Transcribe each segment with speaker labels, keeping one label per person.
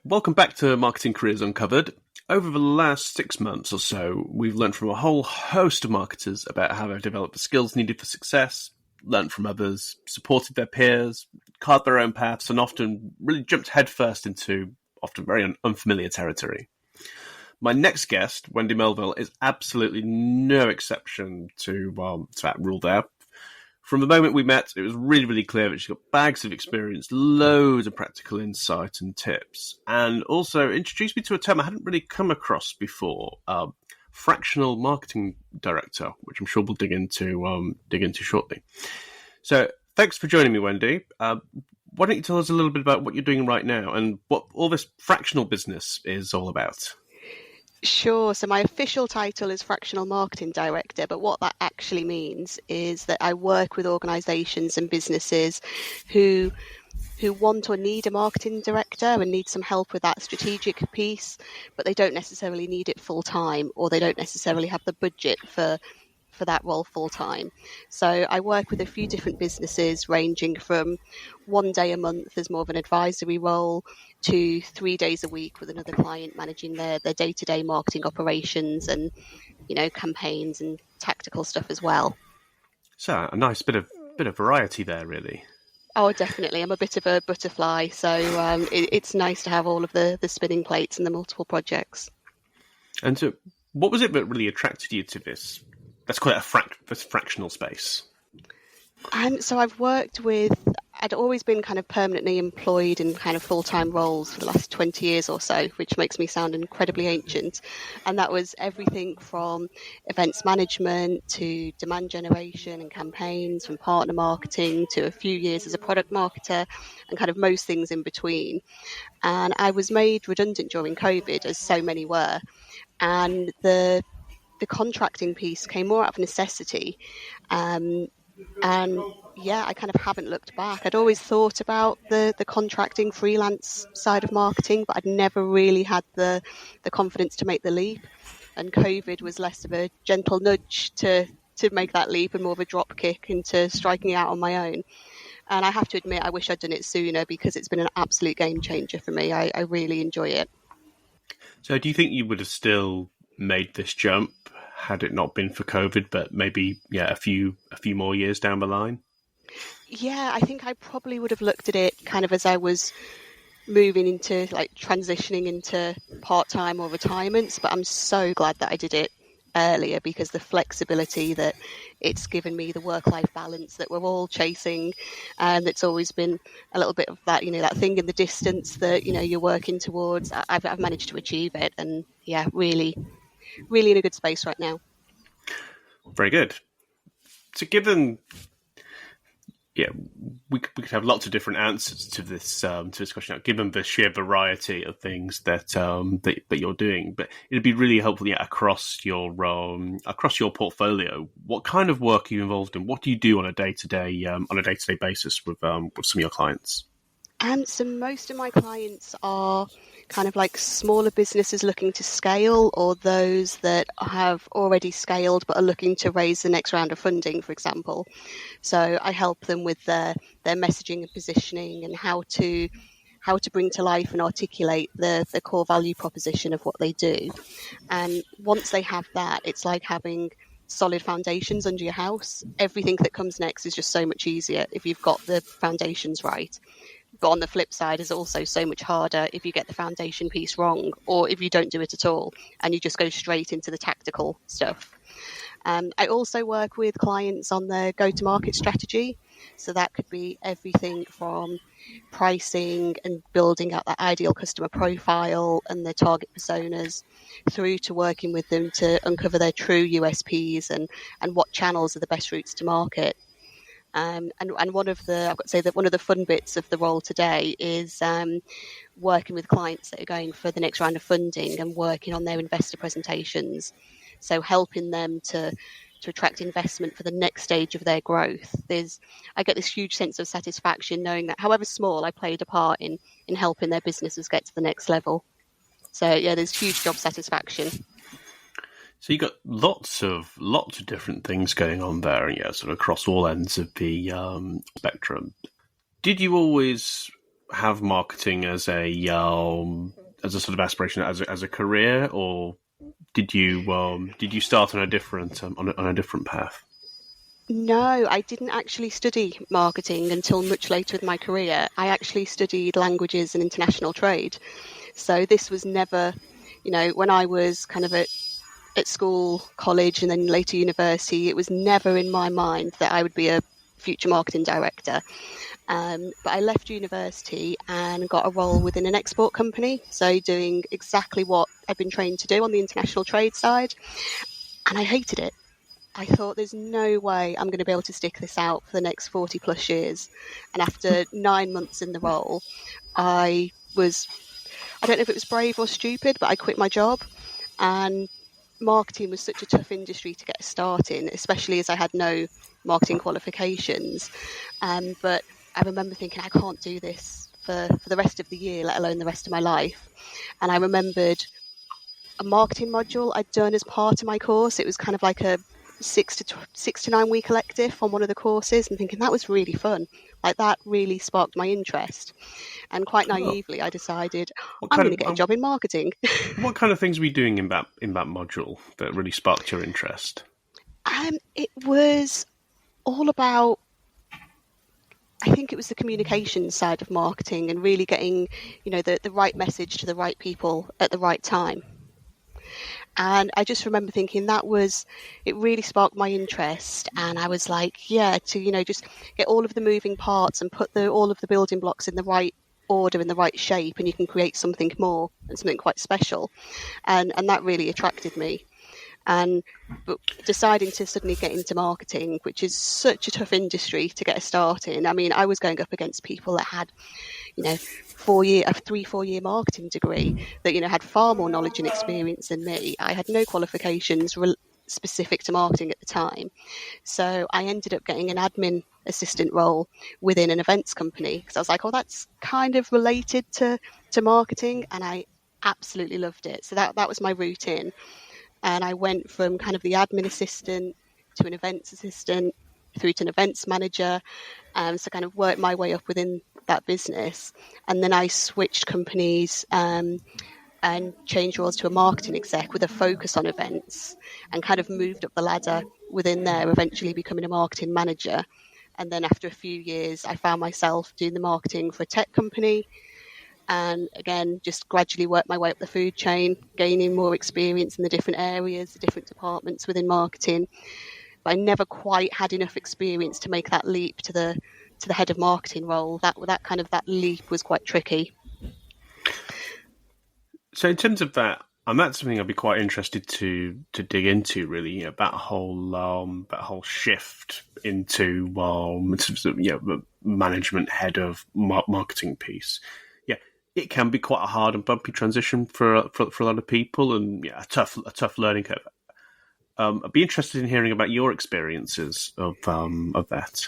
Speaker 1: Welcome back to Marketing Careers Uncovered. Over the last 6 months or so, we've learned from a whole host of marketers about how they've developed the skills needed for success, learned from others, supported their peers, carved their own paths, and often really jumped headfirst into often very unfamiliar territory. My next guest, Wendy Melville, is absolutely no exception to that rule there. From the moment we met, it was really, really clear that she's got bags of experience, loads of practical insight and tips, and also introduced me to a term I hadn't really come across before, Fractional Marketing Director, which I'm sure we'll dig into shortly. So thanks for joining me, Wendy. Why don't you tell us a little bit about what you're doing right now and what all this fractional business is all about?
Speaker 2: Sure. So my official title is Fractional Marketing Director, but what that actually means is that I work with organisations and businesses who want or need a marketing director and need some help with that strategic piece, but they don't necessarily need it full time, or they don't necessarily have the budget for that role full time. So I work with a few different businesses, ranging from 1 day a month as more of an advisory role to 3 days a week with another client managing their day-to-day marketing operations and, campaigns and tactical stuff as well.
Speaker 1: So a nice bit of variety there, really.
Speaker 2: Oh, definitely. I'm a bit of a butterfly, so it's nice to have all of the spinning plates and the multiple projects.
Speaker 1: And so what was it that really attracted you to this? Let's call it this fractional space.
Speaker 2: So I'd always been kind of permanently employed in kind of full-time roles for the last 20 years or so, which makes me sound incredibly ancient. And that was everything from events management to demand generation and campaigns, from partner marketing to a few years as a product marketer and kind of most things in between. And I was made redundant during COVID, as so many were. And the contracting piece came more out of necessity. And yeah, I kind of haven't looked back. I'd always thought about the contracting freelance side of marketing, but I'd never really had the confidence to make the leap. And COVID was less of a gentle nudge to make that leap and more of a drop kick into striking out on my own. And I have to admit, I wish I'd done it sooner, because it's been an absolute game changer for me. I really enjoy it.
Speaker 1: So do you think you would have still made this jump had it not been for COVID, but maybe a few more years down the line?
Speaker 2: Yeah, I think I probably would have looked at it kind of as I was moving into transitioning into part-time or retirements, but I'm so glad that I did it earlier, because the flexibility that it's given me, the work-life balance that we're all chasing, and it's always been a little bit of that, that thing in the distance that, you're working towards. I've managed to achieve it, and yeah, really in a good space right now.
Speaker 1: Very good. So given, we could have lots of different answers to this question, given the sheer variety of things that you're doing. But it'd be really helpful, across your portfolio. What kind of work are you involved in? What do you do on a day-to-day basis with some of your clients?
Speaker 2: So most of my clients are kind of like smaller businesses looking to scale, or those that have already scaled but are looking to raise the next round of funding, for example. So I help them with their messaging and positioning, and how to bring to life and articulate the core value proposition of what they do. And once they have that, it's like having solid foundations under your house. Everything that comes next is just so much easier if you've got the foundations right. But on the flip side, is also so much harder if you get the foundation piece wrong, or if you don't do it at all and you just go straight into the tactical stuff. I also work with clients on their go-to-market strategy. So that could be everything from pricing and building out that ideal customer profile and their target personas, through to working with them to uncover their true USPs and what channels are the best routes to market. And one of the fun bits of the role today is working with clients that are going for the next round of funding and working on their investor presentations. So helping them to attract investment for the next stage of their growth. I get this huge sense of satisfaction knowing that, however small, I played a part in helping their businesses get to the next level. So yeah, there's huge job satisfaction.
Speaker 1: So you got lots of different things going on there, sort of across all ends of the spectrum. Did you always have marketing as a sort of aspiration as a career, or did you start on a different on a different path?
Speaker 2: No, I didn't actually study marketing until much later in my career. I actually studied languages and international trade. So this was never, when I was kind of at school, college, and then later university, it was never in my mind that I would be a future marketing director. But I left university and got a role within an export company. So doing exactly what I've been trained to do on the international trade side. And I hated it. I thought there's no way I'm going to be able to stick this out for the next 40 plus years. And after 9 months in the role, I don't know if it was brave or stupid, but I quit my job. And marketing was such a tough industry to get a start in, especially as I had no marketing qualifications. But I remember thinking, I can't do this for the rest of the year, let alone the rest of my life. And I remembered a marketing module I'd done as part of my course. It was kind of like a 6 to 9 week elective on one of the courses, and thinking that was really fun. Like that really sparked my interest. And quite naively, I decided I'm going to get a job in marketing.
Speaker 1: What kind of things were you doing in that module that really sparked your interest?
Speaker 2: It was all about, I think it was the communication side of marketing and really getting, the right message to the right people at the right time. And I just remember thinking it really sparked my interest. And I was like, to, just get all of the moving parts and put all of the building blocks in the right order, in the right shape, and you can create something more and something quite special. And that really attracted me. But deciding to suddenly get into marketing, which is such a tough industry to get a start in. I mean, I was going up against people that had, 3-4 year marketing degree that, had far more knowledge and experience than me. I had no qualifications specific to marketing at the time. So I ended up getting an admin assistant role within an events company because I was like, oh, that's kind of related to marketing. And I absolutely loved it. So that was my route in. And I went from kind of the admin assistant to an events assistant through to an events manager. So kind of worked my way up within that business. And then I switched companies and changed roles to a marketing exec with a focus on events and kind of moved up the ladder within there, eventually becoming a marketing manager. And then after a few years, I found myself doing the marketing for a tech company. And again, just gradually worked my way up the food chain, gaining more experience in the different areas, the different departments within marketing. But I never quite had enough experience to make that leap to the head of marketing role. That leap was quite tricky.
Speaker 1: So in terms of that, and that's something I'd be quite interested to dig into. Really, that whole shift into the management head of marketing piece. It can be quite a hard and bumpy transition for a lot of people, and a tough learning curve. I'd be interested in hearing about your experiences of that.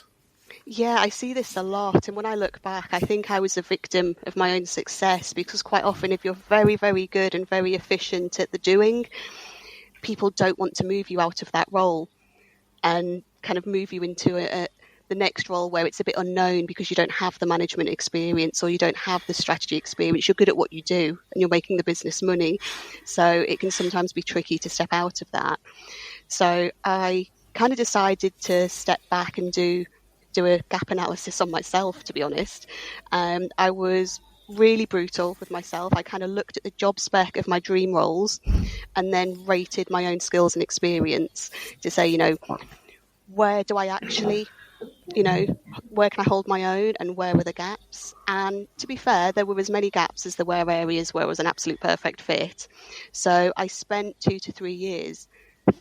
Speaker 2: Yeah, I see this a lot. And when I look back, I think I was a victim of my own success because quite often if you're very, very good and very efficient at the doing, people don't want to move you out of that role and kind of move you into the next role where it's a bit unknown because you don't have the management experience or you don't have the strategy experience. You're good at what you do and you're making the business money. So it can sometimes be tricky to step out of that. So I kind of decided to step back and do a gap analysis on myself, to be honest. I was really brutal with myself. I kind of looked at the job spec of my dream roles and then rated my own skills and experience to say, where do I actually, where can I hold my own and where were the gaps? And to be fair, there were as many gaps as there were areas where it was an absolute perfect fit. So I spent 2 to 3 years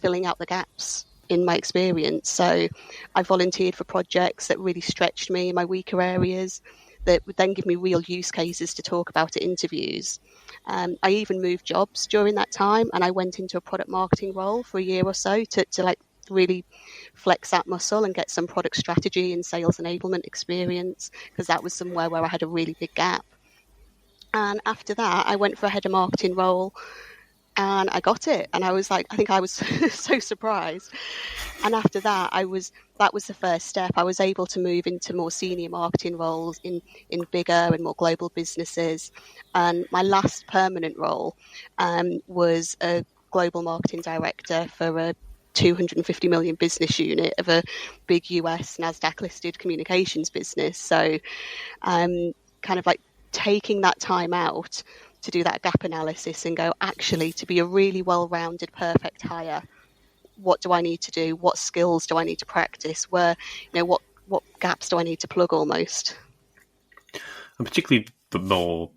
Speaker 2: filling out the gaps in my experience. So I volunteered for projects that really stretched me in my weaker areas that would then give me real use cases to talk about at interviews. I even moved jobs during that time and I went into a product marketing role for a year or so to really flex that muscle and get some product strategy and sales enablement experience because that was somewhere where I had a really big gap. And after that, I went for a head of marketing role And I got it. And I was like, I think I was so surprised. And after that, that was the first step. I was able to move into more senior marketing roles in bigger and more global businesses. And my last permanent role was a global marketing director for a 250 million business unit of a big US NASDAQ listed communications business. So kind of like taking that time out to do that gap analysis and go, actually, to be a really well-rounded, perfect hire, what do I need to do? What skills do I need to practice? Where, what gaps do I need to plug almost?
Speaker 1: And particularly the more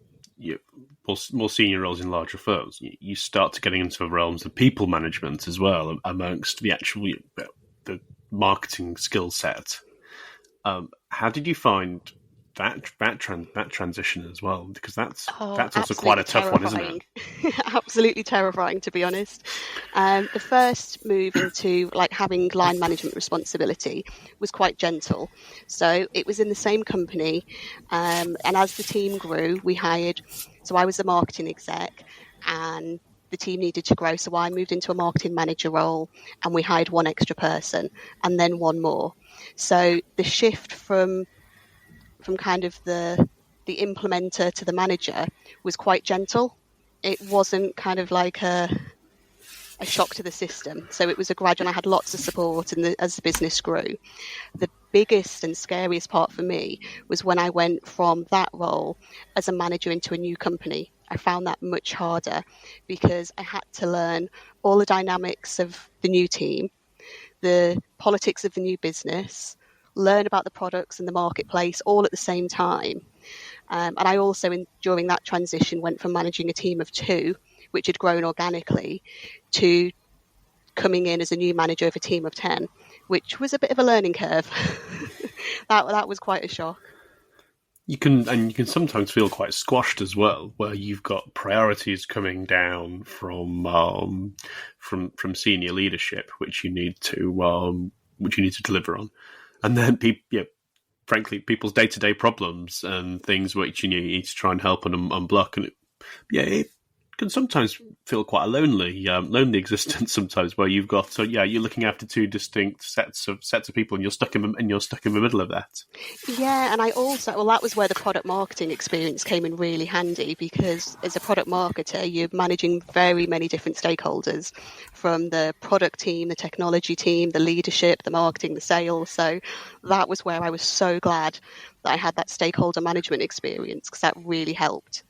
Speaker 1: senior roles in larger firms, you start to getting into realms of people management as well, amongst the actual the marketing skill set. How did you find that transition as well? Because that's also quite a tough one, isn't it?
Speaker 2: Absolutely terrifying, to be honest. The first move into like having line management responsibility was quite gentle. So it was in the same company, and as the team grew, we hired. So I was the marketing exec, and the team needed to grow. So I moved into a marketing manager role, and we hired one extra person, and then one more. So the shift from kind of the implementer to the manager was quite gentle. It wasn't kind of like a shock to the system. So it was a gradual. I had lots of support, and as the business grew, the biggest and scariest part for me was when I went from that role as a manager into a new company. I found that much harder because I had to learn all the dynamics of the new team, the politics of the new business, learn about the products and the marketplace all at the same time. And I also, during that transition, went from managing a team of 2, which had grown organically, to coming in as a new manager of a team of 10, which was a bit of a learning curve. that was quite a shock.
Speaker 1: You can sometimes feel quite squashed as well, where you've got priorities coming down from senior leadership, which you need to deliver on, and then frankly, people's day-to-day problems and things which you need to try and help and unblock, and it can sometimes feel quite a lonely existence sometimes, where you've got you're looking after 2 distinct sets of people, and you're stuck in the middle of that.
Speaker 2: Yeah, and that was where the product marketing experience came in really handy, because as a product marketer, you're managing very many different stakeholders, from the product team, the technology team, the leadership, the marketing, the sales. So that was where I was so glad that I had that stakeholder management experience, because that really helped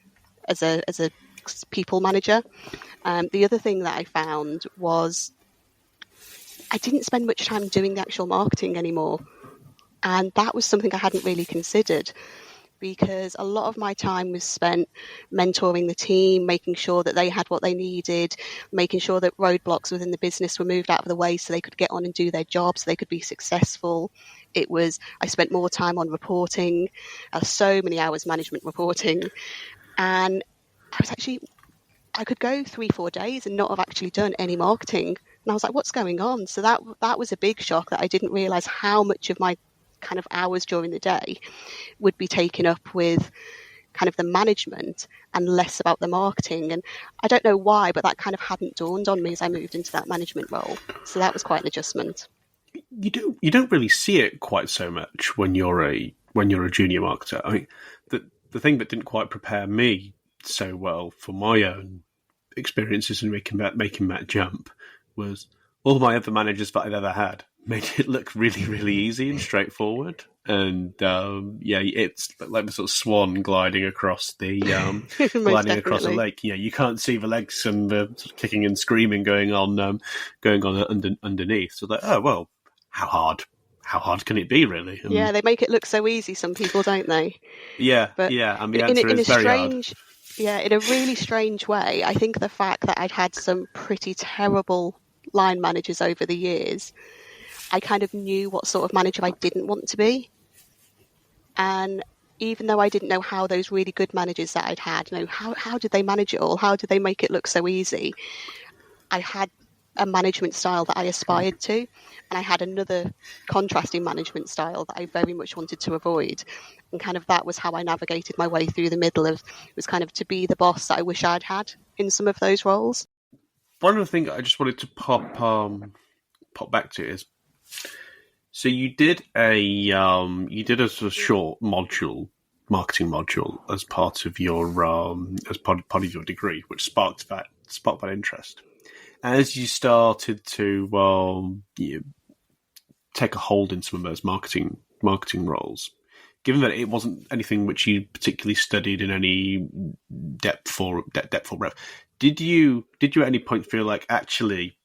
Speaker 2: as a people manager. The other thing that I found was I didn't spend much time doing the actual marketing anymore. And that was something I hadn't really considered, because a lot of my time was spent mentoring the team, making sure that they had what they needed, making sure that roadblocks within the business were moved out of the way so they could get on and do their jobs, so they could be successful. I spent more time on reporting, so many hours management reporting. And I could go 3-4 days and not have actually done any marketing. And I was like, what's going on? So that was a big shock, that I didn't realize how much of my kind of hours during the day would be taken up with kind of the management and less about the marketing. And I don't know why, but that kind of hadn't dawned on me as I moved into that management role. So that was quite an adjustment.
Speaker 1: You don't really see it quite so much when you're a junior marketer. I mean, the thing that didn't quite prepare me so well for my own experiences in making that jump was all my other managers that I've ever had made it look really, really easy and straightforward. And it's like the sort of swan gliding across the across the lake. You can't see the legs and the sort of kicking and screaming going on underneath. So like, oh well, how hard can it be, really?
Speaker 2: Yeah, they make it look so easy, some people, don't they?
Speaker 1: Yeah,
Speaker 2: but
Speaker 1: and the answer is very hard.
Speaker 2: Yeah, in a really strange way, I think the fact that I'd had some pretty terrible line managers over the years, I kind of knew what sort of manager I didn't want to be. And even though I didn't know how those really good managers that I'd had, how did they manage it all? How did they make it look so easy? I had a management style that I aspired to, and I had another contrasting management style that I very much wanted to avoid. And kind of that was how I navigated my way through the middle of, it was kind of to be the boss that I wish I'd had in some of those roles.
Speaker 1: one of the things I just wanted to pop back to is, so you did a sort of short marketing module as part of your part of your degree, which sparked that interest. As you started to take a hold in some of those marketing roles, given that it wasn't anything which you particularly studied in any depth or breadth, did you at any point feel like, actually,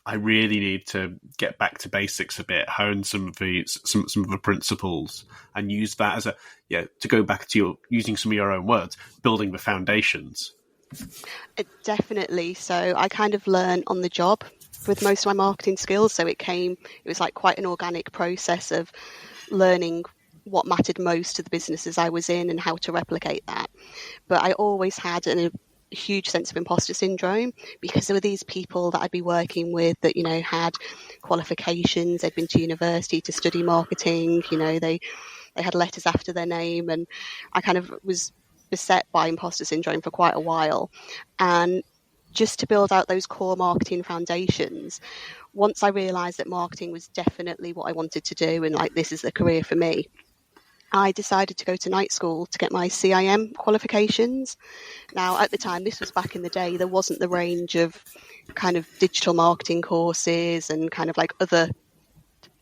Speaker 1: I really need to get back to basics a bit, hone some of the principles, and use that as to go back to your, using some of your own words, building the foundations?
Speaker 2: Definitely. So I kind of learned on the job with most of my marketing skills. So it was like quite an organic process of learning what mattered most to the businesses I was in and how to replicate that. But I always had a huge sense of imposter syndrome, because there were these people that I'd be working with that, had qualifications, they'd been to university to study marketing, they had letters after their name, and I kind of was beset by imposter syndrome for quite a while. And just to build out those core marketing foundations, once I realized that marketing was definitely what I wanted to do and like this is a career for me, I decided to go to night school to get my CIM qualifications. Now, at the time, this was back in the day, there wasn't the range of kind of digital marketing courses and kind of like other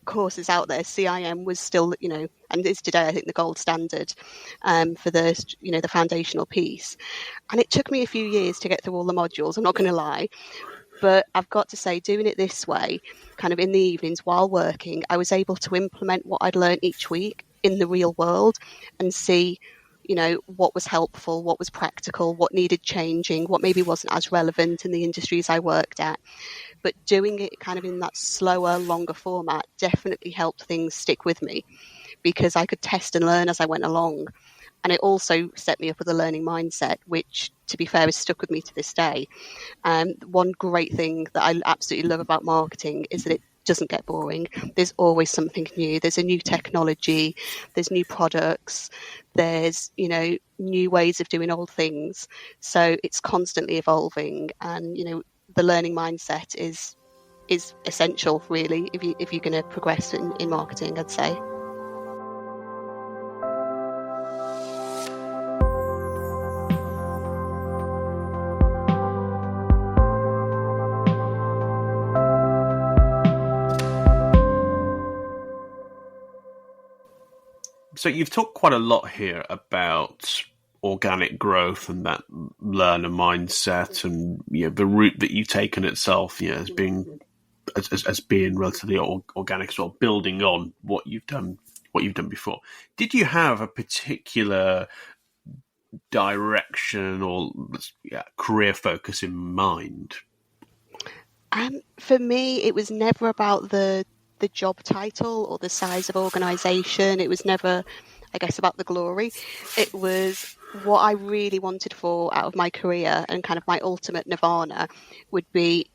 Speaker 2: courses out there. CIM was still, and is today, I think, the gold standard for the foundational piece. And it took me a few years to get through all the modules, I'm not going to lie. But I've got to say, doing it this way, kind of in the evenings while working, I was able to implement what I'd learned each week in the real world and see, what was helpful, what was practical, what needed changing, what maybe wasn't as relevant in the industries I worked at. But doing it kind of in that slower, longer format definitely helped things stick with me, because I could test and learn as I went along. And it also set me up with a learning mindset, which, to be fair, has stuck with me to this day. One great thing that I absolutely love about marketing is that it doesn't get boring. There's always something new. There's a new technology. There's new products. There's, new ways of doing old things. So it's constantly evolving. And, the learning mindset is essential, really, if you're going to progress in marketing, I'd say.
Speaker 1: So you've talked quite a lot here about organic growth and that learner mindset, and the route that you've taken itself, as being relatively organic, sort of building on what you've done before. Did you have a particular direction or career focus in mind?
Speaker 2: For me, it was never about the job title or the size of organisation. It was never, I guess, about the glory. It was what I really wanted out of my career, and kind of my ultimate nirvana would be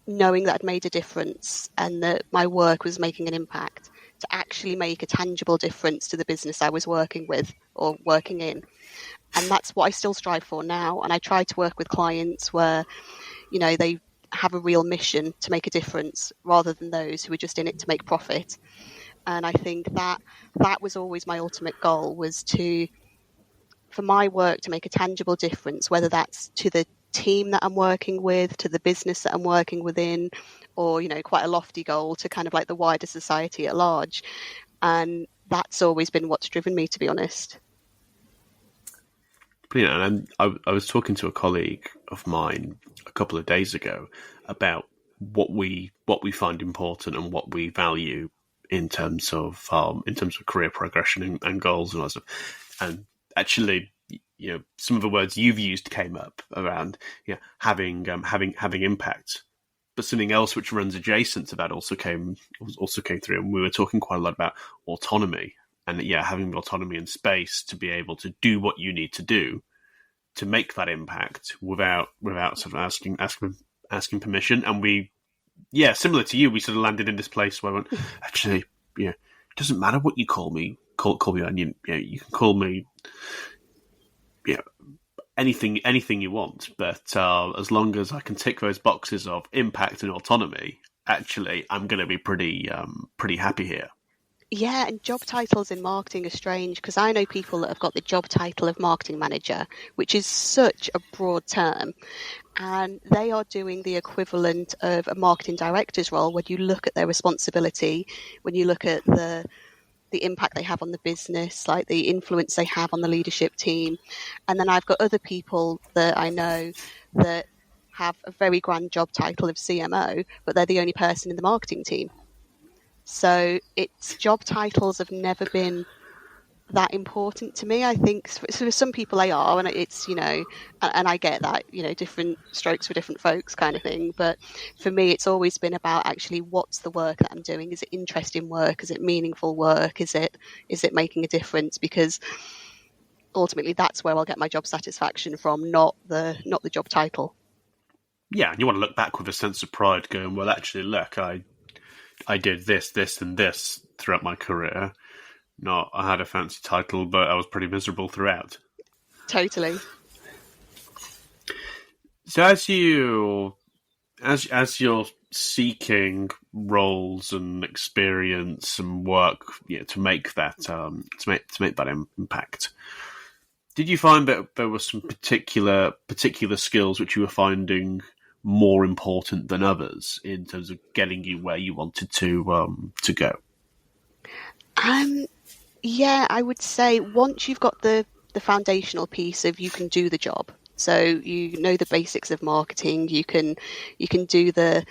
Speaker 2: knowing that I'd made a difference and that my work was making an impact, to actually make a tangible difference to the business I was working with or working in. And that's what I still strive for now. And I try to work with clients where, they have a real mission to make a difference, rather than those who are just in it to make profit. And I think that was always my ultimate goal, was for my work to make a tangible difference, whether that's to the team that I'm working with, to the business that I'm working within, or, quite a lofty goal to kind of like the wider society at large. And that's always been what's driven me, to be honest.
Speaker 1: Brilliant. And I was talking to a colleague of mine a couple of days ago about what we find important and what we value in terms of career progression and goals and all that stuff. And actually, some of the words you've used came up around having impact. But something else which runs adjacent to that also came through, and we were talking quite a lot about autonomy. And having the autonomy and space to be able to do what you need to do to make that impact without sort of asking permission. And we, similar to you, we sort of landed in this place where I went, actually, it doesn't matter what you call me, and you can call me, anything you want. But as long as I can tick those boxes of impact and autonomy, actually, I'm going to be pretty happy here.
Speaker 2: Yeah, and job titles in marketing are strange because I know people that have got the job title of marketing manager, which is such a broad term, and they are doing the equivalent of a marketing director's role when you look at their responsibility, when you look at the impact they have on the business, like the influence they have on the leadership team. And then I've got other people that I know that have a very grand job title of CMO, but they're the only person in the marketing team. So its job titles have never been that important to me. I think for some people they are, and it's, and I get that, different strokes for different folks kind of thing. But for me, it's always been about actually what's the work that I'm doing? Is it interesting work? Is it meaningful work? Is it making a difference? Because ultimately that's where I'll get my job satisfaction from, not the job title.
Speaker 1: Yeah, and you want to look back with a sense of pride, going, well, actually, look, I did this, and this throughout my career. Not, I had a fancy title, but I was pretty miserable throughout.
Speaker 2: Totally.
Speaker 1: So as you're seeking roles and experience and work, to make that impact, did you find that there were some particular skills which you were finding more important than others in terms of getting you where you wanted to go?
Speaker 2: Yeah, I would say once you've got the foundational piece of you can do the job, so you know the basics of marketing, you can do the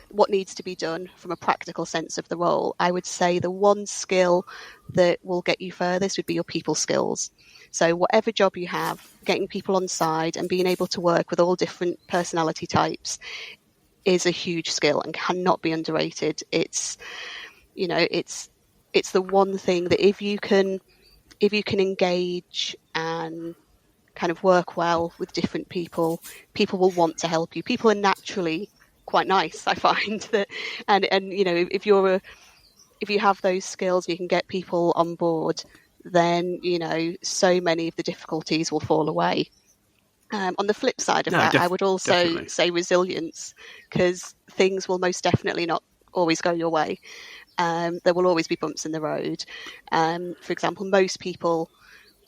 Speaker 2: what needs to be done from a practical sense of the role. I would say the one skill that will get you furthest would be your people skills. So whatever job you have, getting people on side and being able to work with all different personality types is a huge skill and cannot be underrated. It's the one thing that if you can engage and kind of work well with different people will want to help you. People are naturally quite nice, I find that, and if you have those skills, you can get people on board, then so many of the difficulties will fall away. On the flip side of that, I would also
Speaker 1: definitely
Speaker 2: say resilience, because things will most definitely not always go your way. There will always be bumps in the road. For example, most people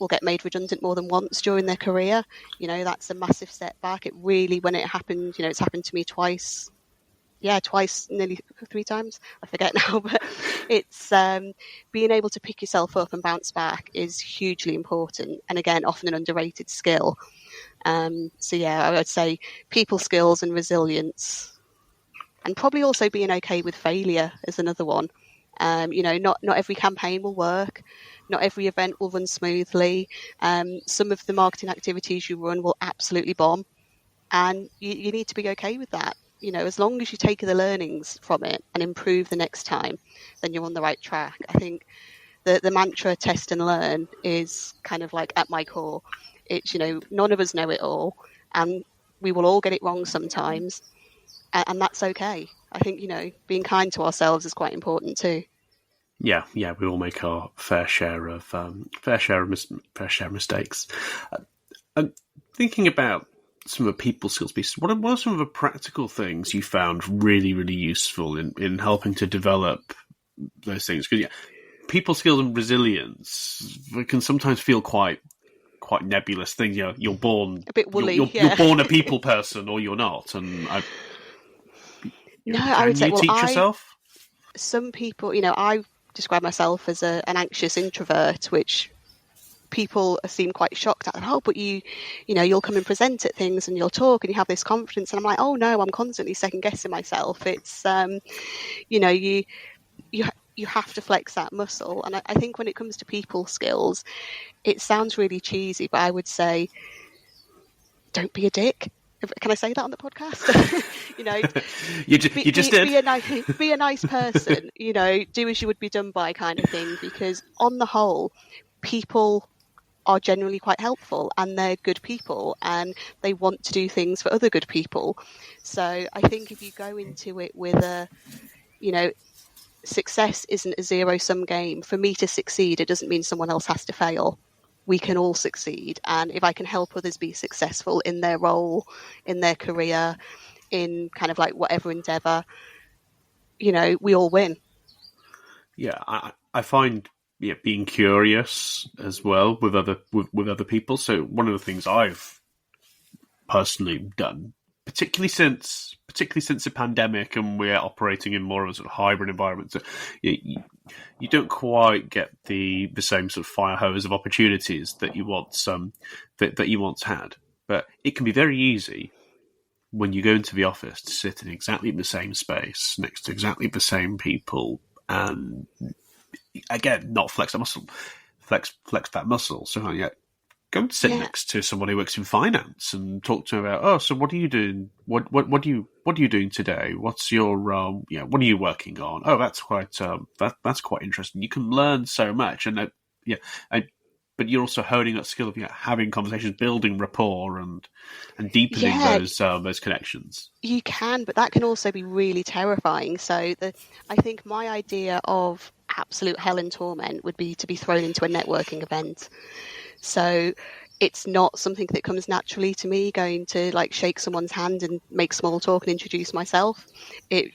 Speaker 2: will get made redundant more than once during their career. That's a massive setback. It really, when it happened, it's happened to me twice. Yeah, twice, nearly 3 times. I forget now, but it's being able to pick yourself up and bounce back is hugely important. And again, often an underrated skill. So yeah, I would say people skills and resilience, and probably also being okay with failure is another one. Not every campaign will work. Not every event will run smoothly. Some of the marketing activities you run will absolutely bomb. And you need to be okay with that. As long as you take the learnings from it and improve the next time, then you're on the right track. I think the mantra test and learn is kind of like at my core. It's, none of us know it all, and we will all get it wrong sometimes. And that's okay. I think, being kind to ourselves is quite important too.
Speaker 1: Yeah, we all make our fair share of mistakes. I'm thinking about some of the people skills pieces. What are some of the practical things you found really, really useful in helping to develop those things? Because people skills and resilience can sometimes feel quite nebulous things. You're born
Speaker 2: a bit woolly.
Speaker 1: You're born a people person, or you're not. And
Speaker 2: I would say,
Speaker 1: teach yourself?
Speaker 2: Some people, I describe myself as an anxious introvert, which people seem quite shocked at. Oh, but you'll come and present at things and you'll talk and you have this confidence. And I'm like, oh no, I'm constantly second guessing myself. It's, you have to flex that muscle. And I think when it comes to people skills, it sounds really cheesy, but I would say, don't be a dick. Can I say that on the podcast?
Speaker 1: You just did.
Speaker 2: Be a nice person. Do as you would be done by, kind of thing. Because on the whole, people are generally quite helpful, and they're good people, and they want to do things for other good people. So I think if you go into it with success isn't a zero-sum game. For me to succeed, it doesn't mean someone else has to fail. we can all succeed. And if I can help others be successful in their role, in their career, in kind of like whatever endeavor, we all win.
Speaker 1: Yeah, I find being curious as well with other people. So one of the things I've personally done, particularly since the pandemic, and we're operating in more of a sort of hybrid environment, so you don't quite get the same sort of fire hose of opportunities that you once that you once had. But it can be very easy when you go into the office to sit in exactly the same space next to exactly the same people, and again, not flex that muscle, flex that muscle. So go and sit next to someone who works in finance and talk to them about, oh, so what are you doing? What are you doing today? What's your what are you working on? Oh, that's quite that's quite interesting. You can learn so much, and but you're also honing that skill of having conversations, building rapport, and deepening those connections.
Speaker 2: You can, but that can also be really terrifying. So I think my idea of absolute hell and torment would be to be thrown into a networking event. So it's not something that comes naturally to me, going to like shake someone's hand and make small talk and introduce myself. It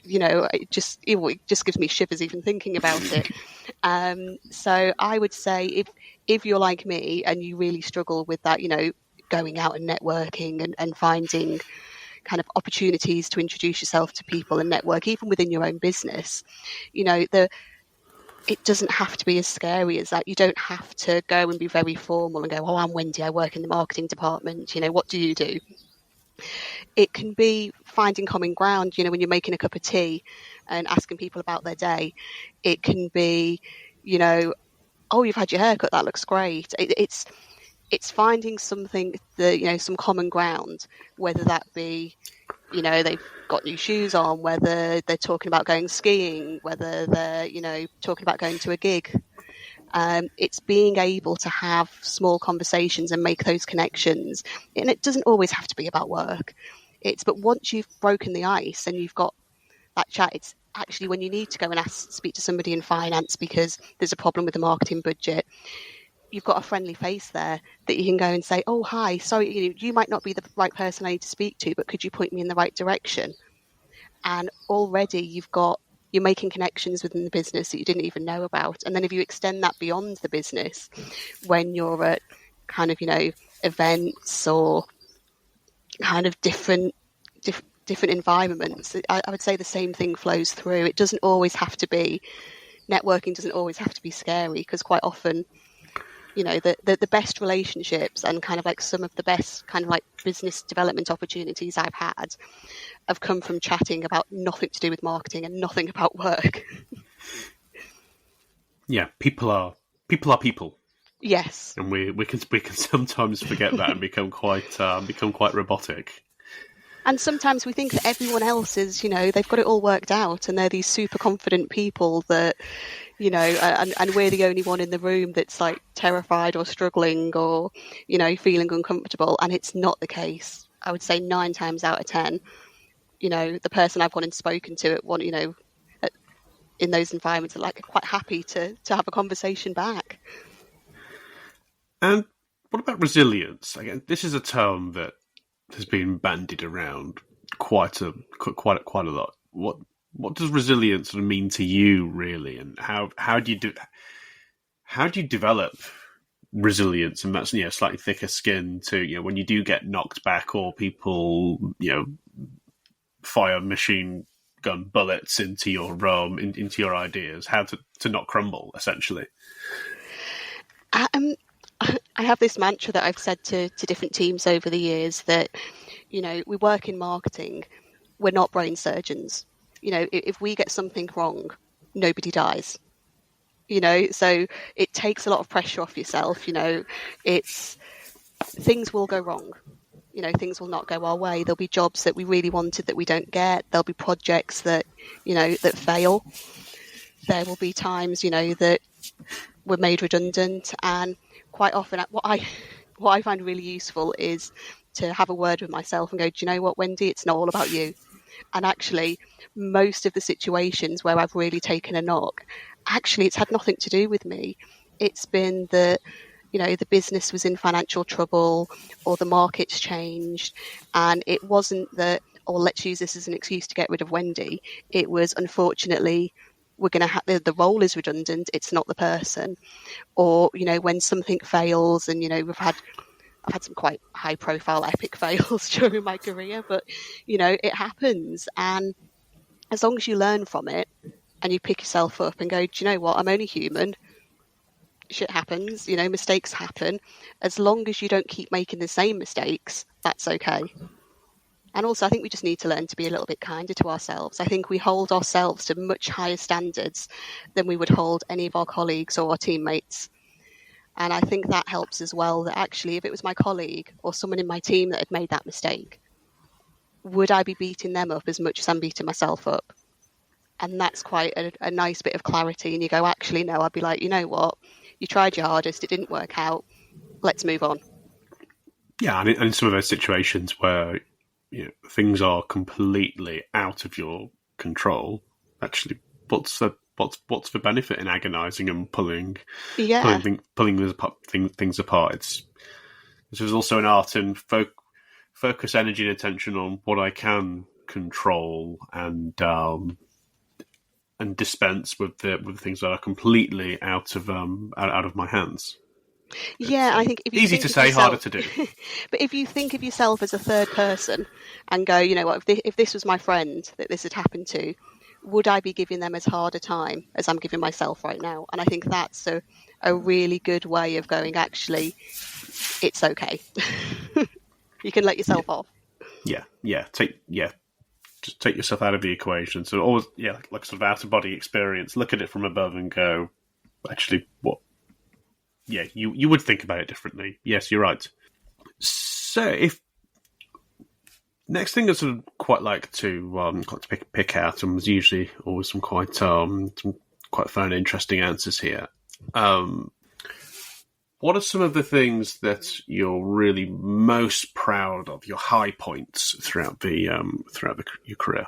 Speaker 2: just gives me shivers even thinking about it. So I would say if you're like me and you really struggle with that, going out and networking and finding kind of opportunities to introduce yourself to people and network, even within your own business, it doesn't have to be as scary as that. You don't have to go and be very formal and go, oh, I'm Wendy, I work in the marketing department. What do you do? It can be finding common ground, when you're making a cup of tea and asking people about their day. It can be, oh, you've had your hair cut, that looks great. It's finding something that, some common ground, whether that be, they've got new shoes on, whether they're talking about going skiing, whether they're, talking about going to a gig. It's being able to have small conversations and make those connections. And it doesn't always have to be about work. But once you've broken the ice and you've got that chat, it's actually when you need to go and speak to somebody in finance because there's a problem with the marketing budget. You've got a friendly face there that you can go and say, oh, hi, sorry, you might not be the right person I need to speak to, but could you point me in the right direction? And already you're making connections within the business that you didn't even know about. And then if you extend that beyond the business, when you're at kind of, events or kind of different environments, I would say the same thing flows through. It doesn't always have to be, networking doesn't always have to be scary, because quite often, the best relationships and kind of like some of the best kind of like business development opportunities I've had have come from chatting about nothing to do with marketing and nothing about work.
Speaker 1: Yeah, people are people.
Speaker 2: Yes,
Speaker 1: and we can sometimes forget that and become quite robotic.
Speaker 2: And sometimes we think that everyone else is, they've got it all worked out, and they're these super confident people that, and we're the only one in the room that's like terrified or struggling or, feeling uncomfortable. And it's not the case. I would say 9 times out of 10, the person I've gone and spoken to at one, in those environments are like quite happy to have a conversation back.
Speaker 1: And what about resilience? Again, this is a term that has been bandied around quite a lot. What does resilience sort of mean to you, really, and how do you develop resilience and that's slightly thicker skin to when you do get knocked back or people fire machine gun bullets into your into your ideas, how to not crumble, essentially?
Speaker 2: I have this mantra that I've said to different teams over the years that, we work in marketing. We're not brain surgeons. If we get something wrong, nobody dies. So it takes a lot of pressure off yourself. Things will go wrong. Things will not go our way. There'll be jobs that we really wanted that we don't get. There'll be projects that, that fail. There will be times, that we're made redundant. And quite often what I find really useful is to have a word with myself and go, do you know what, Wendy, it's not all about you. And actually, most of the situations where I've really taken a knock, actually, it's had nothing to do with me. It's been that, the business was in financial trouble or the markets changed, and it wasn't that, or let's use this as an excuse to get rid of Wendy. It was, unfortunately, we're going to have the role is redundant. It's not the person. Or, when something fails, and, I've had some quite high profile epic fails during my career, but, it happens. And as long as you learn from it and you pick yourself up and go, do you know what? I'm only human. Shit happens, mistakes happen. As long as you don't keep making the same mistakes, that's okay. And also, I think we just need to learn to be a little bit kinder to ourselves. I think we hold ourselves to much higher standards than we would hold any of our colleagues or our teammates. And I think that helps as well, that actually, if it was my colleague or someone in my team that had made that mistake, would I be beating them up as much as I'm beating myself up? And that's quite a nice bit of clarity. And you go, actually, no, I'd be like, you know what? You tried your hardest, it didn't work out. Let's move on.
Speaker 1: Yeah, and in some of those situations where things are completely out of your control, actually, what's the benefit in agonising and pulling things apart? There's also an art in focus energy and attention on what I can control and dispense with the things that are completely out of my hands.
Speaker 2: Yeah, I think
Speaker 1: easy to say, harder to do.
Speaker 2: But if you think of yourself as a third person and go, you know what, if this was my friend that this had happened to, would I be giving them as hard a time as I'm giving myself right now? And I think that's a really good way of going, actually, it's okay. You can let yourself off.
Speaker 1: Just take yourself out of the equation. So always, like sort of out of body experience. Look at it from above and go, actually, what? Yeah, you would think about it differently. Yes, you're right. So, if next thing I sort of quite like to pick out, and there's usually always some quite fun, interesting answers here. What are some of the things that you're really most proud of, your high points throughout your career?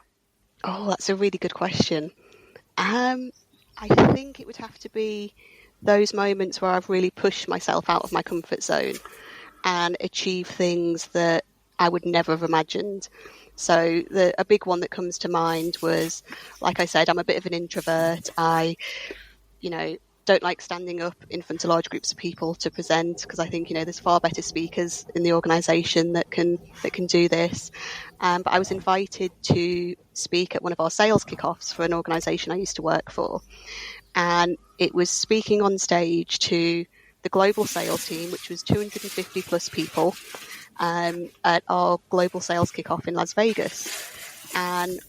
Speaker 2: Oh, that's a really good question. I think it would have to be those moments where I've really pushed myself out of my comfort zone and achieved things that I would never have imagined. So a big one that comes to mind was, like I said, I'm a bit of an introvert. I, don't like standing up in front of large groups of people to present, because I think, there's far better speakers in the organisation that can do this. But I was invited to speak at one of our sales kickoffs for an organisation I used to work for. And it was speaking on stage to the global sales team, which was 250 plus people, at our global sales kickoff in Las Vegas. And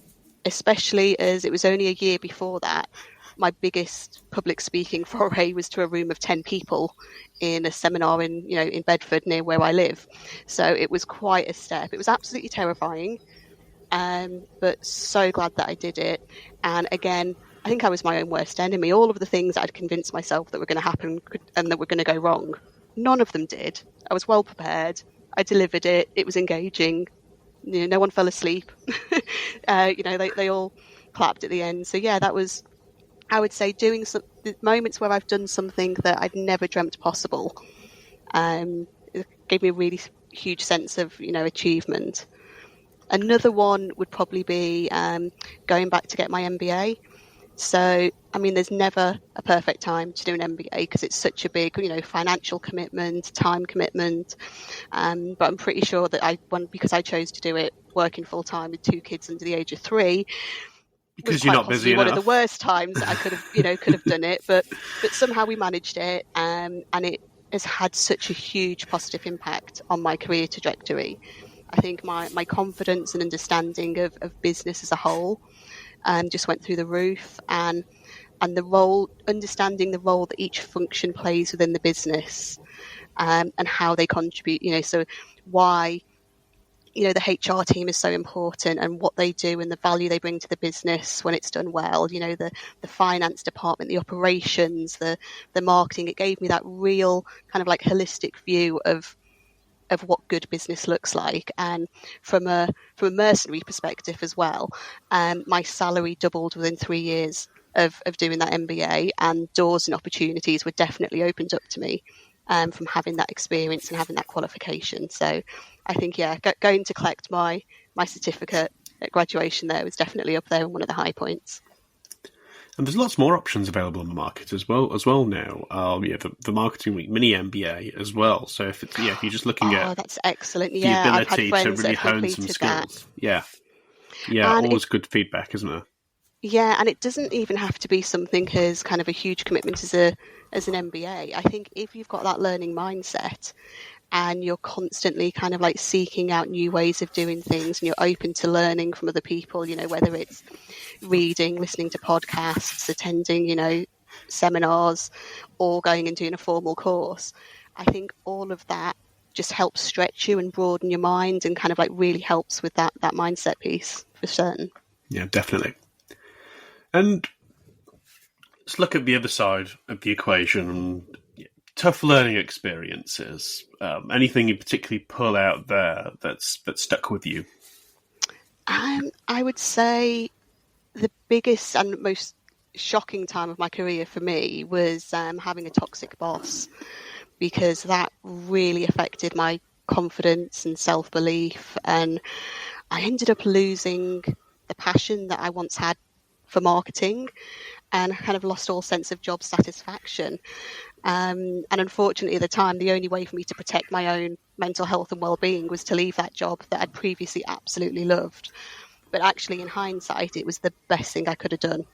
Speaker 2: especially as it was only a year before that, my biggest public speaking foray was to a room of 10 people in a seminar in Bedford, near where I live. So it was quite a step. It was absolutely terrifying, but so glad that I did it. And again, I think I was my own worst enemy. All of the things I'd convinced myself that were going to happen and that were going to go wrong, none of them did. I was well prepared. I delivered it. It was engaging. No one fell asleep. They all clapped at the end. So yeah, that was, I would say, doing some moments where I've done something that I'd never dreamt possible. It gave me a really huge sense of, achievement. Another one would probably be going back to get my MBA. So, there's never a perfect time to do an MBA because it's such a big, financial commitment, time commitment. But I'm pretty sure that because I chose to do it working full time with 2 kids under the age of 3,
Speaker 1: because you're not busy enough.
Speaker 2: One of the worst times that I could have done it, but somehow we managed it, and it has had such a huge positive impact on my career trajectory. I think my confidence and understanding of business as a whole just went through the roof, and understanding the role that each function plays within the business, and how they contribute. So why the HR team is so important, and what they do and the value they bring to the business when it's done well. The finance department, the operations, the marketing. It gave me that real kind of like holistic view of what good business looks like. And from a mercenary perspective as well, my salary doubled within 3 years of doing that MBA, and doors and opportunities were definitely opened up to me from having that experience and having that qualification. So I think, going to collect my certificate at graduation there was definitely up there and one of the high points.
Speaker 1: And there's lots more options available on the market as well now. The Marketing Week Mini MBA as well. So if you're just looking at
Speaker 2: that's excellent.
Speaker 1: the ability to really hone some skills.
Speaker 2: That.
Speaker 1: Always good feedback, isn't there?
Speaker 2: Yeah, and it doesn't even have to be something as kind of a huge commitment as an MBA. I think if you've got that learning mindset and you're constantly kind of like seeking out new ways of doing things and you're open to learning from other people, whether it's reading, listening to podcasts, attending, seminars, or going and doing a formal course, I think all of that just helps stretch you and broaden your mind and kind of like really helps with that mindset piece for certain.
Speaker 1: Yeah, definitely. And let's look at the other side of the equation. Tough learning experiences. Anything you particularly pull out there that's stuck with you?
Speaker 2: I would say the biggest and most shocking time of my career for me was having a toxic boss, because that really affected my confidence and self-belief, and I ended up losing the passion that I once had for marketing, and kind of lost all sense of job satisfaction. And unfortunately, at the time, the only way for me to protect my own mental health and well-being was to leave that job that I'd previously absolutely loved. But actually, in hindsight, it was the best thing I could have done.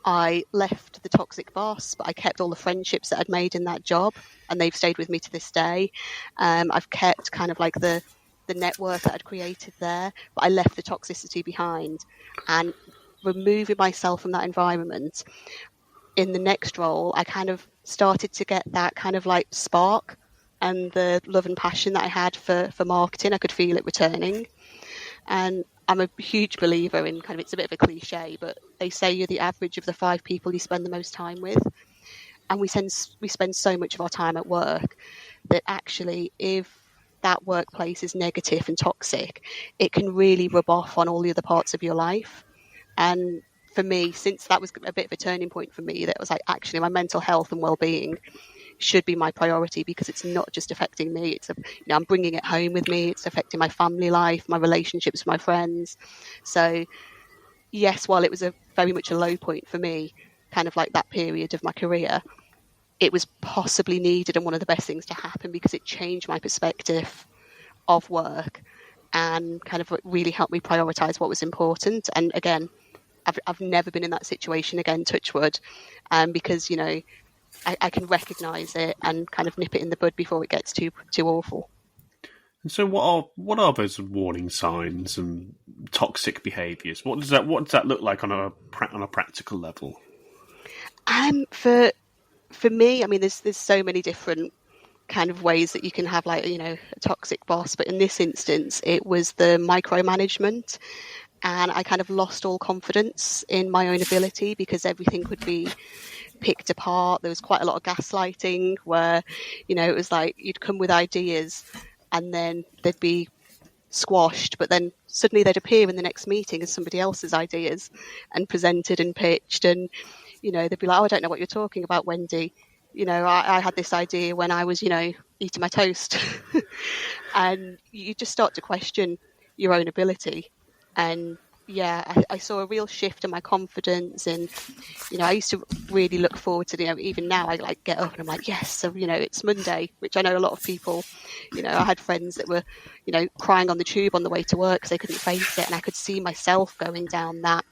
Speaker 2: I left the toxic boss, but I kept all the friendships that I'd made in that job, and they've stayed with me to this day. I've kept kind of like the network that I'd created there, but I left the toxicity behind. And removing myself from that environment, in the next role, I kind of started to get that kind of like spark and the love and passion that I had for marketing. I could feel it returning. And I'm a huge believer in kind of, it's a bit of a cliche, but they say you're the average of the 5 people you spend the most time with. And we spend so much of our time at work that actually, if that workplace is negative and toxic, it can really rub off on all the other parts of your life. And for me, since that was a bit of a turning point for me, that was like, actually, my mental health and well-being should be my priority, because it's not just affecting me. It's I'm bringing it home with me. It's affecting my family life, my relationships with my friends. So yes, while it was very much a low point for me, kind of like that period of my career, it was possibly needed and one of the best things to happen, because it changed my perspective of work and kind of really helped me prioritize what was important. And again, I've never been in that situation again, touch wood, because I can recognize it and kind of nip it in the bud before it gets too awful.
Speaker 1: And so, what are those warning signs and toxic behaviours? What does that look like on a practical level?
Speaker 2: For me, I mean, there's so many different kind of ways that you can have like a toxic boss, but in this instance, it was the micromanagement. And I kind of lost all confidence in my own ability, because everything would be picked apart. There was quite a lot of gaslighting where, it was like you'd come with ideas and then they'd be squashed, but then suddenly they'd appear in the next meeting as somebody else's ideas and presented and pitched. And, they'd be like, oh, I don't know what you're talking about, Wendy. I had this idea when I was, eating my toast. And you just start to question your own ability. And I saw a real shift in my confidence, and I used to really look forward to even now I like get up and I'm like, yes, so it's Monday, which I know a lot of people, I had friends that were crying on the tube on the way to work because they couldn't face it, and I could see myself going down that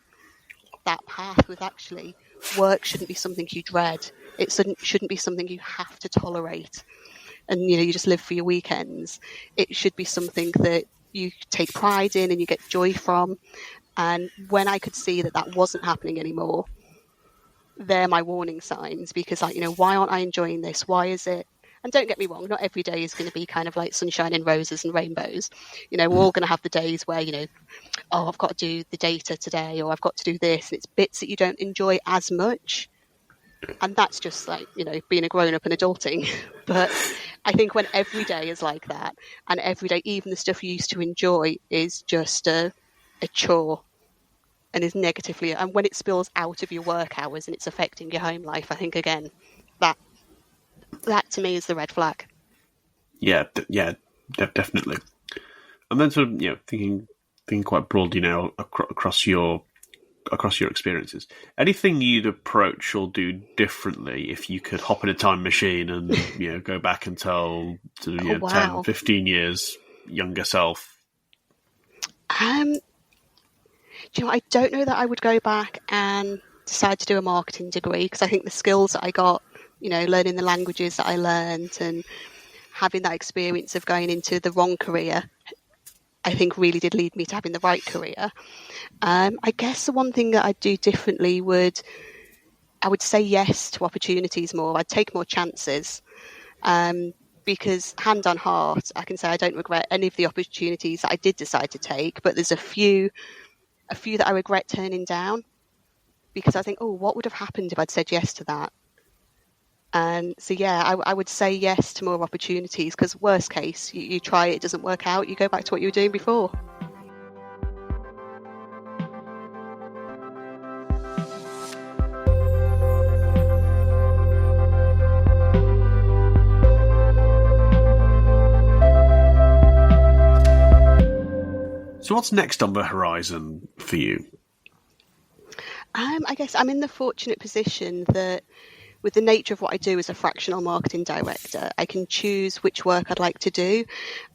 Speaker 2: path with actually work shouldn't be something you dread. It shouldn't be something you have to tolerate, and you just live for your weekends. It should be something that you take pride in and you get joy from. And when I could see that wasn't happening anymore, they're my warning signs, because why aren't I enjoying this? Why is it? And don't get me wrong, not every day is going to be kind of like sunshine and roses and rainbows. We're all going to have the days where, oh, I've got to do the data today, or I've got to do this. And it's bits that you don't enjoy as much. And that's just like, being a grown up and adulting. But I think when every day is like that, and every day, even the stuff you used to enjoy is just a chore and is negatively, and when it spills out of your work hours and it's affecting your home life, I think again, That to me is the red flag.
Speaker 1: Yeah, definitely. And then sort of thinking quite broadly now across your experiences. Anything you'd approach or do differently if you could hop in a time machine and go back and tell to 10, 15 years younger self?
Speaker 2: Do you know, I don't know that I would go back and decide to do a marketing degree, because I think the skills that I got, learning the languages that I learned and having that experience of going into the wrong career, I think really did lead me to having the right career. I guess the one thing that I'd do differently I would say yes to opportunities more. I'd take more chances. Because hand on heart, I can say I don't regret any of the opportunities that I did decide to take, but there's a few that I regret turning down, because I think, oh, what would have happened if I'd said yes to that? And so, yeah, I would say yes to more opportunities, because worst case, you try it doesn't work out, you go back to what you were doing before.
Speaker 1: So what's next on the horizon for you?
Speaker 2: I guess I'm in the fortunate position that with the nature of what I do as a fractional marketing director, I can choose which work I'd like to do,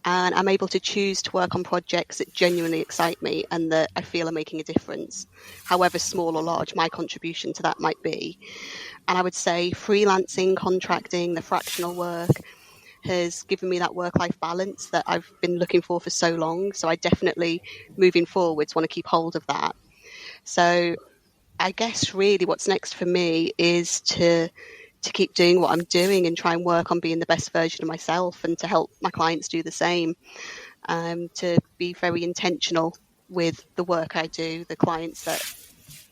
Speaker 2: and I'm able to choose to work on projects that genuinely excite me and that I feel are making a difference, however small or large my contribution to that might be. And I would say freelancing, contracting, the fractional work has given me that work-life balance that I've been looking for so long. So I definitely, moving forwards, want to keep hold of that. So I guess really what's next for me is to keep doing what I'm doing and try and work on being the best version of myself, and to help my clients do the same. To be very intentional with the work I do, the clients that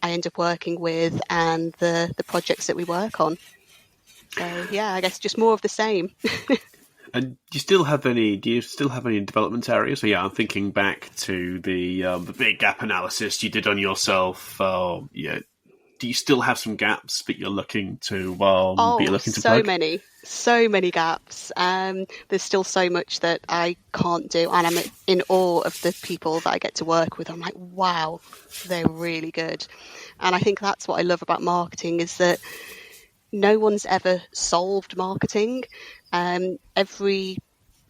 Speaker 2: I end up working with, and the projects that we work on. So yeah, I guess just more of the same.
Speaker 1: And do you still have any development areas? So yeah, I'm thinking back to the big gap analysis you did on yourself. Do you still have some gaps that you're looking to
Speaker 2: So
Speaker 1: plug?
Speaker 2: so many gaps. There's still so much that I can't do, and I'm in awe of the people that I get to work with. I'm like, wow, they're really good. And I think that's what I love about marketing, is that no one's ever solved marketing. Every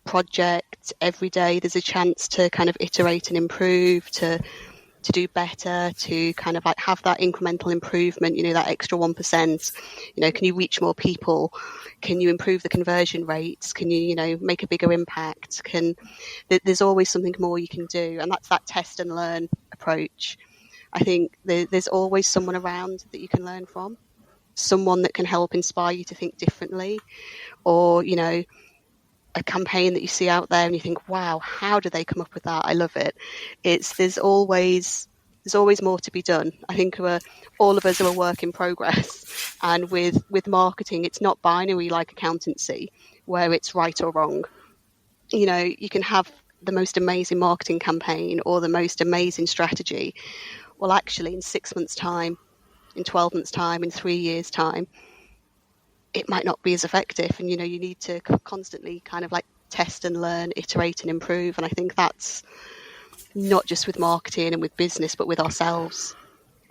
Speaker 2: project, every day, there's a chance to kind of iterate and improve, to do better, to kind of like have that incremental improvement, that extra 1%. Can you reach more people? Can you improve the conversion rates? Can you, make a bigger impact? There's always something more you can do. And that's that test and learn approach. I think there's always someone around that you can learn from, someone that can help inspire you to think differently, or, a campaign that you see out there and you think, wow, how did they come up with that? I love it. There's always more to be done. I think all of us are a work in progress. And with marketing, it's not binary like accountancy, where it's right or wrong. You can have the most amazing marketing campaign or the most amazing strategy. Well, actually, in 6 months' time, in 12 months' time, in 3 years' time, it might not be as effective. And, you need to constantly kind of like test and learn, iterate and improve. And I think that's not just with marketing and with business, but with ourselves.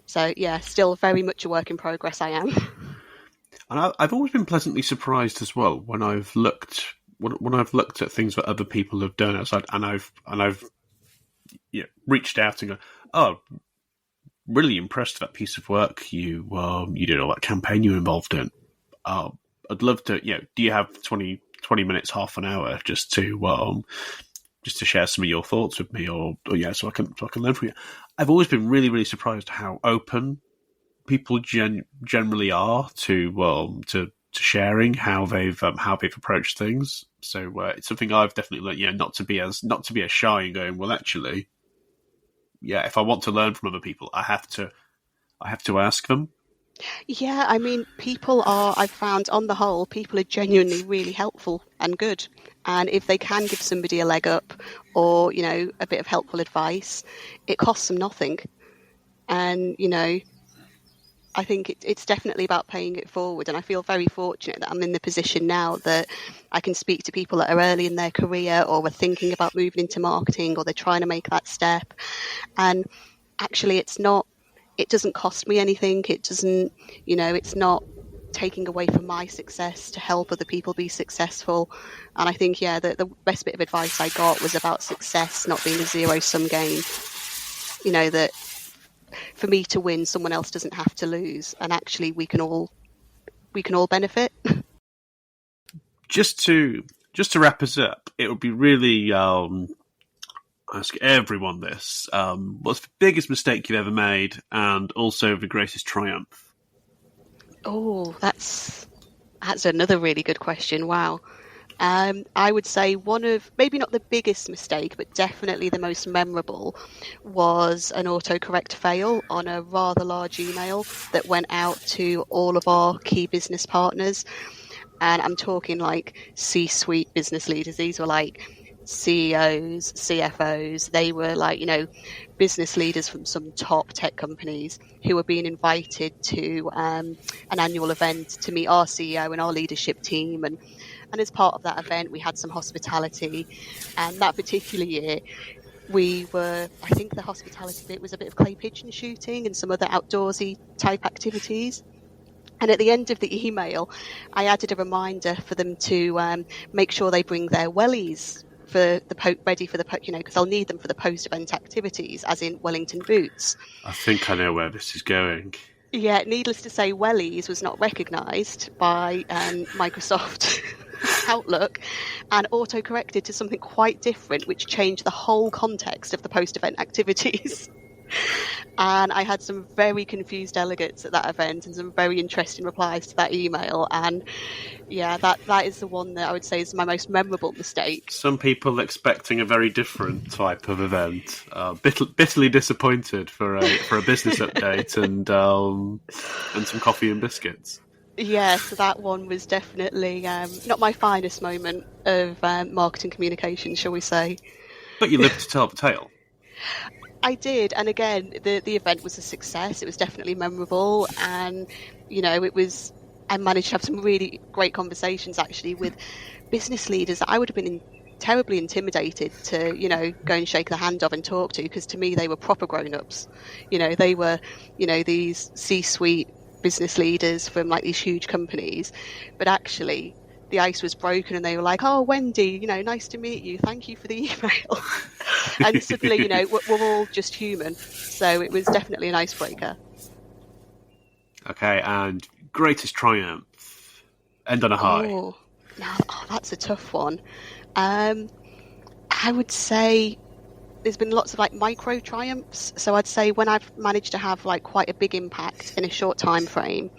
Speaker 2: So, yeah, still very much a work in progress, I am.
Speaker 1: And I've always been pleasantly surprised as well when I've looked at things that other people have done outside, and I've reached out and go, oh, really impressed with that piece of work you did, or that campaign you were involved in. I'd love to. Do you have 20 minutes, half an hour, just to share some of your thoughts with me, or so I can learn from you. I've always been really, really surprised how open people generally are to sharing how they've approached things. So it's something I've definitely learned. Not to be as shy and going, well, actually, if I want to learn from other people, I have to ask them.
Speaker 2: Yeah, I mean, I've found on the whole, people are genuinely really helpful and good. And if they can give somebody a leg up, or, a bit of helpful advice, it costs them nothing. And, I think it's definitely about paying it forward. And I feel very fortunate that I'm in the position now that I can speak to people that are early in their career or are thinking about moving into marketing or they're trying to make that step. And actually, it doesn't cost me anything. It doesn't, it's not taking away from my success to help other people be successful. And I think, the best bit of advice I got was about success not being a zero-sum game. That for me to win, someone else doesn't have to lose, and actually we can all benefit.
Speaker 1: Just to wrap us up, it would be really ask everyone this: what's the biggest mistake you've ever made, and also the greatest triumph?
Speaker 2: Oh, that's another really good question. Wow. I would say one of, maybe not the biggest mistake, but definitely the most memorable, was an autocorrect fail on a rather large email that went out to all of our key business partners. And I'm talking like C-suite business leaders. These were like CEOs, CFOs. They were like, business leaders from some top tech companies who were being invited to an annual event to meet our CEO and our leadership team. And as part of that event, we had some hospitality. And that particular year, I think the hospitality bit was a bit of clay pigeon shooting and some other outdoorsy type activities. And at the end of the email, I added a reminder for them to make sure they bring their wellies ready for the because I'll need them for the post-event activities, as in Wellington boots.
Speaker 1: I think I know where this is going.
Speaker 2: Yeah, needless to say, wellies was not recognised by Microsoft Outlook and auto-corrected to something quite different, which changed the whole context of the post-event activities. And I had some very confused delegates at that event and some very interesting replies to that email. And yeah, that is the one that I would say is my most memorable mistake.
Speaker 1: Some people expecting a very different type of event, bitterly disappointed for a business update and some coffee and biscuits.
Speaker 2: Yeah, so that one was definitely not my finest moment of marketing communication, shall we say.
Speaker 1: But you lived to tell the tale.
Speaker 2: I did, and again, the event was a success. It was definitely memorable, and I managed to have some really great conversations actually with business leaders that I would have been terribly intimidated to go and shake the hand of and talk to, because to me they were proper grown-ups. They were these C-suite business leaders from like these huge companies, but actually the ice was broken and they were like, "Oh, Wendy, nice to meet you. Thank you for the email." And suddenly, we're all just human. So it was definitely an icebreaker.
Speaker 1: Okay, and greatest triumph. End on a high.
Speaker 2: Oh, that's a tough one. I would say there's been lots of like micro triumphs. So I'd say when I've managed to have like quite a big impact in a short time frame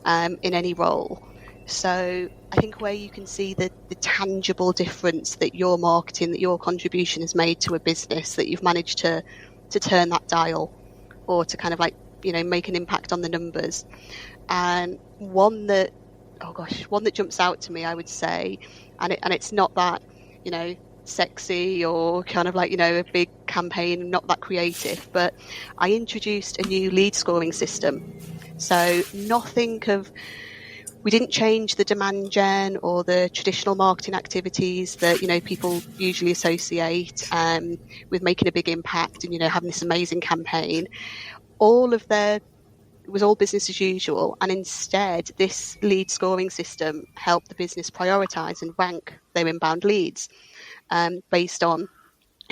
Speaker 2: in any role. So I think where you can see the tangible difference that your marketing, that your contribution has made to a business, that you've managed to turn that dial or to kind of like, make an impact on the numbers. And one that jumps out to me, I would say, and it's not that, sexy or kind of like, a big campaign, not that creative, but I introduced a new lead scoring system. So we didn't change the demand gen or the traditional marketing activities that, people usually associate with making a big impact and, having this amazing campaign. It was all business as usual. And instead, this lead scoring system helped the business prioritize and rank their inbound leads based on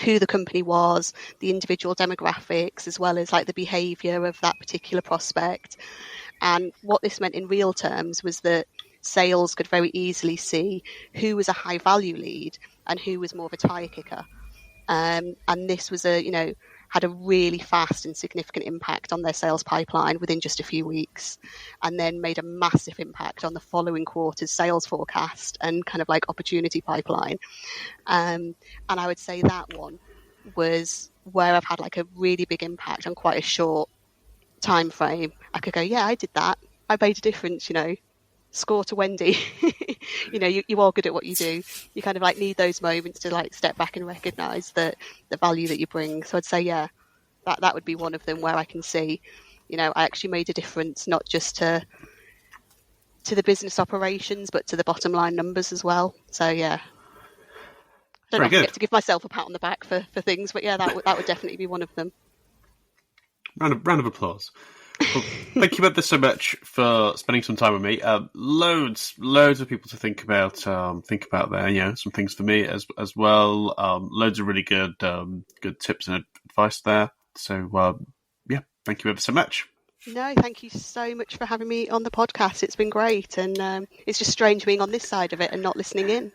Speaker 2: who the company was, the individual demographics, as well as like the behavior of that particular prospect. And what this meant in real terms was that sales could very easily see who was a high value lead and who was more of a tire kicker. And this was had a really fast and significant impact on their sales pipeline within just a few weeks, and then made a massive impact on the following quarter's sales forecast and kind of like opportunity pipeline. And I would say that one was where I've had like a really big impact on quite a short time frame. I could go, yeah, I did that. I made a difference, score to Wendy. You are good at what you do. You kind of like need those moments to like step back and recognize the value that you bring. So I'd say, yeah, that would be one of them where I can see I actually made a difference, not just to the business operations, but to the bottom line numbers as well. So yeah, I don't know if I get to give myself a pat on the back for things, but yeah, that would definitely be one of them.
Speaker 1: Round of applause. Well, thank you ever so much for spending some time with me. Loads of people to think about there. Some things for me as well. Loads of really good tips and advice there. So thank you ever so much.
Speaker 2: No, thank you so much for having me on the podcast. It's been great, and it's just strange being on this side of it and not listening in.